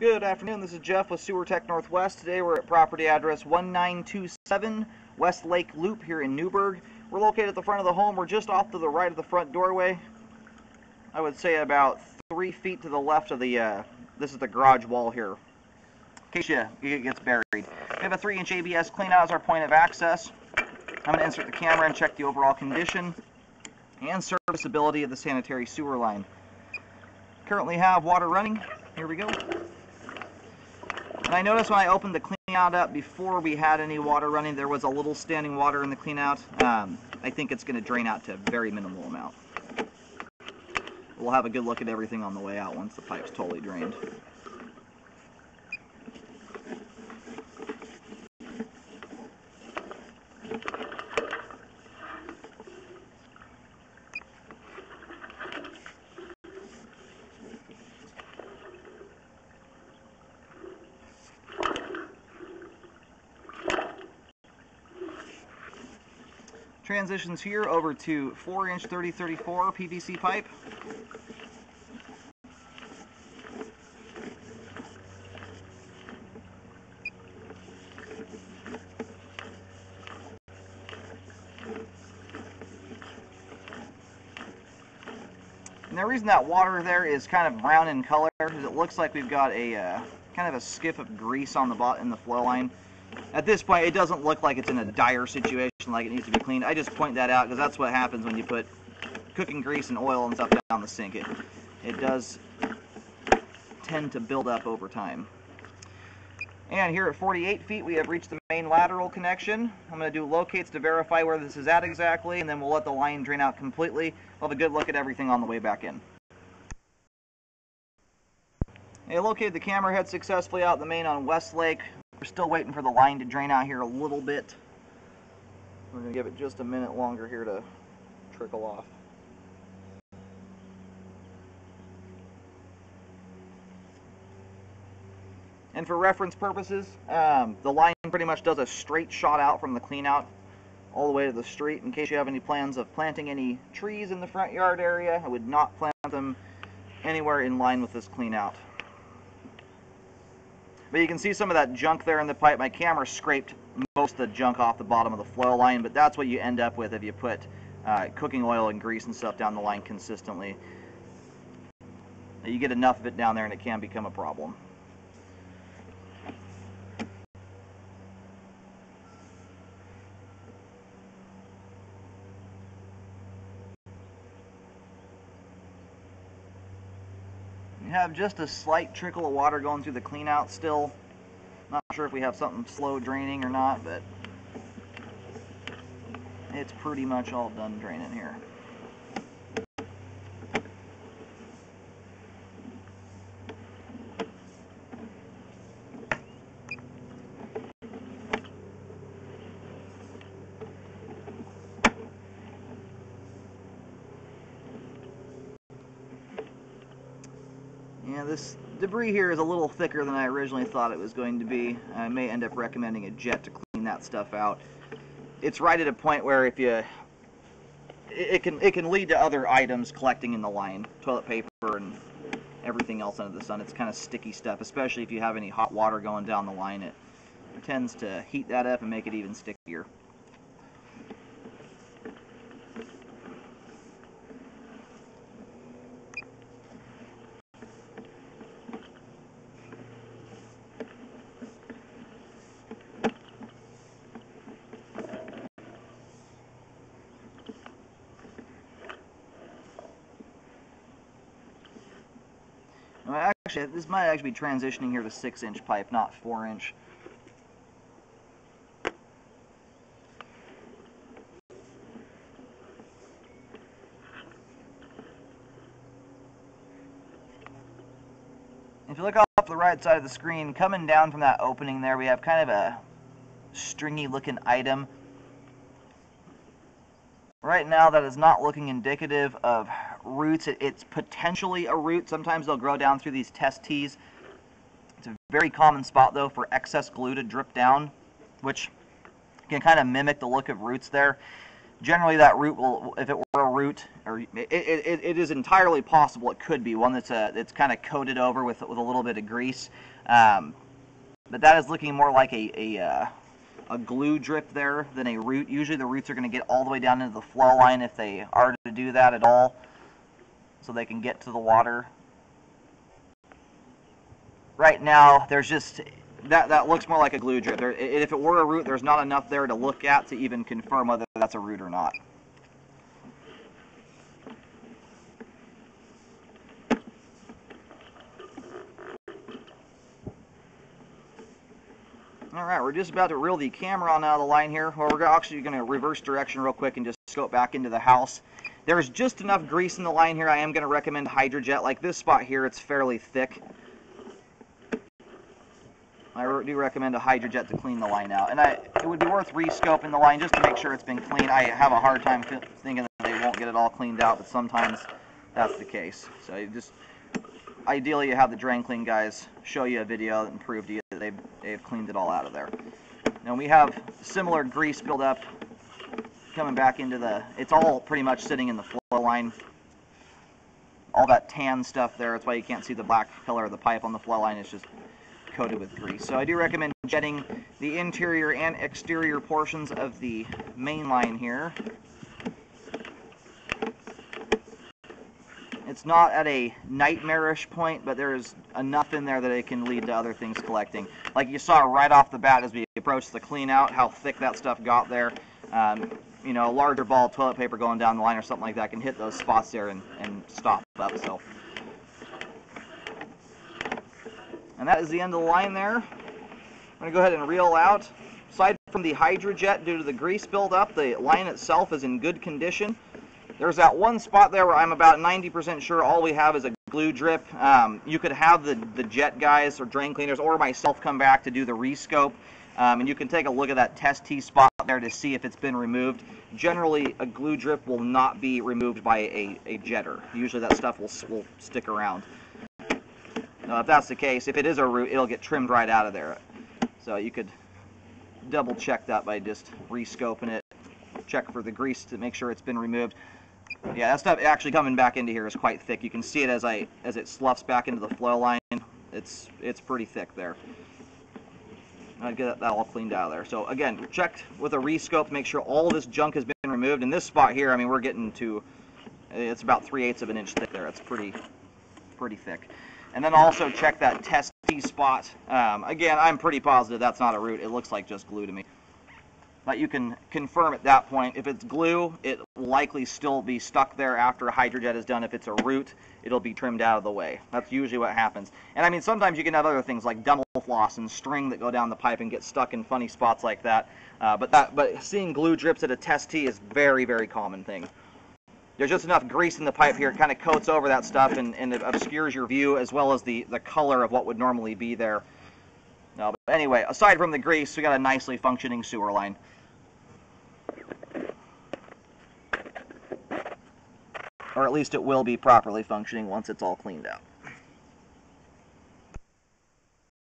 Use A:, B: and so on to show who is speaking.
A: Good afternoon, this is Jeff with Sewer Tech Northwest. Today we're at property address 1927 Westlake Loop here in Newburgh. We're located at the front of the home. We're just off to the right of the front doorway. I would say about 3 feet to the left of the, this is the garage wall here, in case it gets buried. We have a 3-inch ABS cleanout as our point of access. I'm going to insert the camera and check the overall condition and serviceability of the sanitary sewer line. Currently have water running. Here we go. And I noticed when I opened the cleanout up before we had any water running, there was a little standing water in the cleanout. I think it's going to drain out to a very minimal amount. We'll have a good look at everything on the way out once the pipe's totally drained. Transitions here over to 4-inch 3034 PVC pipe. And the reason that water there is kind of brown in color is it looks like we've got a kind of a skiff of grease on the bottom in the flow line. At this point, it doesn't look like it's in a dire situation like it needs to be cleaned. I just point that out because that's what happens when you put cooking grease and oil and stuff down the sink. It does tend to build up over time. And here at 48 feet, we have reached the main lateral connection. I'm going to do locates to verify where this is at exactly, and then we'll let the line drain out completely. We'll have a good look at everything on the way back in. I located the camera head successfully out the main on Westlake. We're still waiting for the line to drain out here a little bit. We're going to give it just a minute longer here to trickle off. And for reference purposes, the line pretty much does a straight shot out from the cleanout all the way to the street. In case you have any plans of planting any trees in the front yard area, I would not plant them anywhere in line with this cleanout. But you can see some of that junk there in the pipe. My camera scraped most of the junk off the bottom of the flow line, but that's what you end up with if you put cooking oil and grease and stuff down the line consistently. You get enough of it down there and it can become a problem. You have just a slight trickle of water going through the cleanout still. Not sure if we have something slow draining or not, but it's pretty much all done draining here. Yeah, this debris here is a little thicker than I originally thought it was going to be. I may end up recommending a jet to clean that stuff out. It's right at a point where if you, it can lead to other items collecting in the line, toilet paper and everything else under the sun. It's kind of sticky stuff, especially if you have any hot water going down the line. It tends to heat that up and make it even stickier. Well, actually, this might actually be transitioning here to 6-inch pipe, not 4-inch. If you look off the right side of the screen, coming down from that opening there, we have kind of a stringy looking item. Right now, that is not looking indicative of roots. It's potentially a root. Sometimes they'll grow down through these test tees. It's a very common spot, though, for excess glue to drip down, which can kind of mimic the look of roots there. Generally, that root will, if it were a root, or it is entirely possible it could be one that's kind of coated over with a little bit of grease. But that is looking more like a glue drip there than a root. Usually the roots are going to get all the way down into the flow line if they are to do that at all, so they can get to the water. Right now, there's just, that looks more like a glue drip. If it were a root, there's not enough there to look at to even confirm whether that's a root or not. Alright, we're just about to reel the camera on out of the line here. Well, we're actually going to reverse direction real quick and just scope back into the house. There's just enough grease in the line here. I am going to recommend Hydrojet. Like this spot here, it's fairly thick. I do recommend a Hydrojet to clean the line out. And it would be worth re-scoping the line just to make sure it's been cleaned. I have a hard time thinking that they won't get it all cleaned out, but sometimes that's the case. So you just, ideally you have the drain clean guys show you a video and prove to you that they've cleaned it all out of there. Now we have similar grease buildup coming back into it's all pretty much sitting in the flow line. All that tan stuff there, that's why you can't see the black color of the pipe on the flow line. It's just coated with grease. So I do recommend jetting the interior and exterior portions of the main line here. It's not at a nightmarish point, but there's enough in there that it can lead to other things collecting. Like you saw right off the bat as we approached the clean out, how thick that stuff got there. You know, a larger ball of toilet paper going down the line or something like that can hit those spots there and stop up. So, and that is the end of the line there. I'm going to go ahead and reel out. Aside from the Hydrojet, due to the grease buildup, the line itself is in good condition. There's that one spot there where I'm about 90% sure all we have is a glue drip. You could have the jet guys or drain cleaners or myself come back to do the rescope. And you can take a look at that test tee spot there to see if it's been removed. Generally, a glue drip will not be removed by a jetter. Usually that stuff will stick around. If that's the case, if it is a root, it'll get trimmed right out of there. So you could double check that by just rescoping it. Check for the grease to make sure it's been removed. Yeah, that stuff actually coming back into here is quite thick. You can see it as it sloughs back into the flow line. It's pretty thick there. I'd get that all cleaned out of there. So again, checked with a rescope to make sure all this junk has been removed. In this spot here, I mean, we're getting to, it's about 3/8 of an inch thick there. It's pretty thick. And then also check that test tee spot. Again, I'm pretty positive that's not a root. It looks like just glue to me. But you can confirm at that point. If it's glue, it will likely still be stuck there after a Hydrojet is done. If it's a root, it'll be trimmed out of the way. That's usually what happens. And I mean, sometimes you can have other things like dental floss and string that go down the pipe and get stuck in funny spots like that. But seeing glue drips at a test tee is very, very common thing. There's just enough grease in the pipe here. It kind of coats over that stuff and it obscures your view as well as the color of what would normally be there. No, but anyway, aside from the grease, we got a nicely functioning sewer line. Or at least it will be properly functioning once it's all cleaned out.